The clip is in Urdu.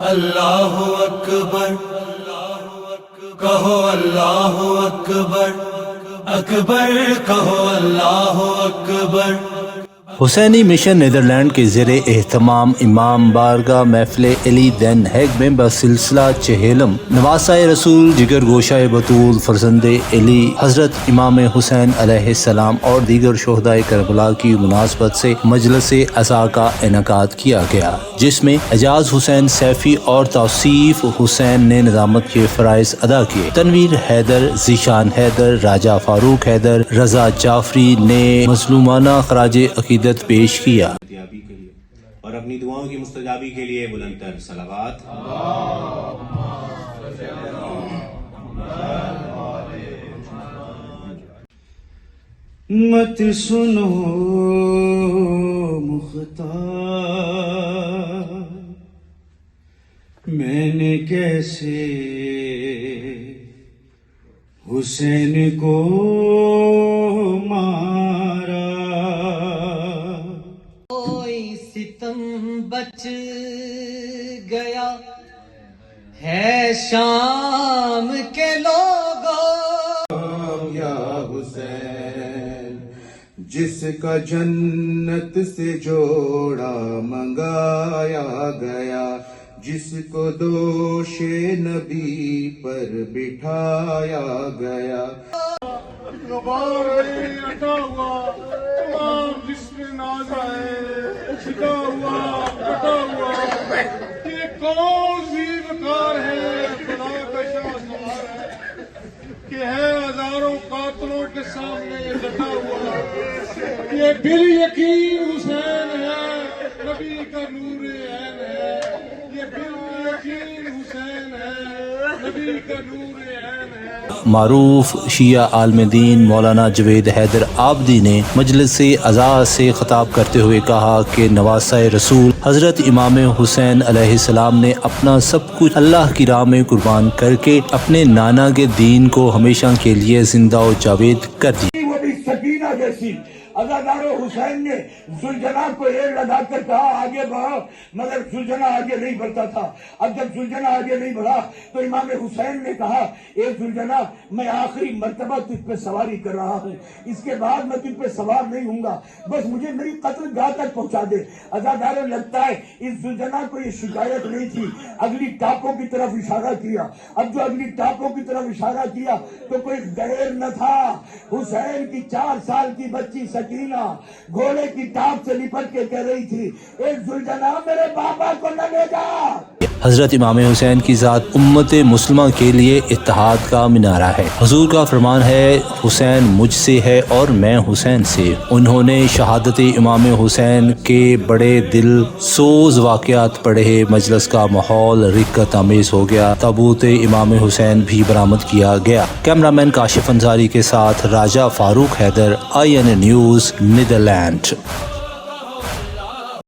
اللہ اکبر، کہو اللہ اکبر، اکبر کہو اللہ اکبر۔ حسینی مشن نیدرلینڈ کے زیر اہتمام امام بارگاہ محفل علی دین ہیگ میں بسلسلہ 40 نواسۂ رسول جگر گوشہ بطول فرزند علی حضرت امام حسین علیہ السلام اور دیگر شہدائے کربلا کی مناسبت سے مجلس عزا کا انعقاد کیا گیا، جس میں اعجاز حسین سیفی اور توصیف حسین نے نظامت کے فرائض ادا کیے۔ تنویر حیدر، ذیشان حیدر، راجہ فاروق حیدر، رضا جعفری نے مظلومانہ خراج عقیدت پیش کیا اور اپنی دعاؤں کی مستجابی کے لیے بلند تر صلوات۔ مت سنو مختار، میں نے کیسے حسین کو مارا، کوئی ستم بچ گیا ہے شام کے لوگوں، یا حسین جس کا جنت سے جوڑا منگایا گیا، جس کو دوش نبی پر بٹھایا گیا۔ غبار اٹھا ہوا تمام جسم ناز ہے، چھٹا ہوا کٹا ہوا، یہ کون سی وقار ہے، خدا کا شاہسوار ہے کہ ہے ہزاروں قاتلوں کے سامنے یہ ڈٹا ہوا، یہ بال یقین حسین ہے، نبی کا نور عین ہے، یہ بال یقین حسین ہے، نبی کا نور عین ہے۔ معروف شیعہ عالم دین مولانا جوید حیدر آبدی نے مجلس عزا سے خطاب کرتے ہوئے کہا کہ نواسۂ رسول حضرت امام حسین علیہ السلام نے اپنا سب کچھ اللہ کی راہ میں قربان کر کے اپنے نانا کے دین کو ہمیشہ کے لیے زندہ و جاوید کر دیا۔ وہ بھی سکینہ جیسی عزادار حسین نے زلجنا کو ایڑ لگا کر کہا آگے بڑھو، مگر زلجنا آگے نہیں بڑھتا تھا۔ اب جب زلجنا آگے نہیں بڑھا تو امام حسین نے کہا اے زلجنا، میں آخری مرتبہ تجھ پہ سواری کر رہا ہوں، اس کے بعد میں تجھ پہ سوار نہیں ہوں گا، بس مجھے میری قتل گاہ تک پہنچا دے۔ عزاداروں لگتا ہے اس زلجنا کو یہ شکایت نہیں تھی، اگلی ٹاپوں کی طرف اشارہ کیا۔ اب جو اگلی ٹاپوں کی طرف اشارہ کیا تو کوئی غیر نہ تھا، حسین کی 4 سال کی بچی سکینہ گھوڑے کی ٹاپ سے لپٹ کے کہہ رہی تھی اے زلجنا میرے بابا کو نہ لے جا۔ حضرت امام حسین کی ذات امت مسلمہ کے لیے اتحاد کا مینارہ ہے۔ حضور کا فرمان ہے حسین مجھ سے ہے اور میں حسین سے۔ انہوں نے شہادت امام حسین کے بڑے دل سوز واقعات پڑھے، مجلس کا ماحول رقت آمیز ہو گیا، تابوت امام حسین بھی برآمد کیا گیا۔ کیمرامین کاشف انصاری کے ساتھ راجہ فاروق حیدر، IN نیوز، نیدرلینڈ۔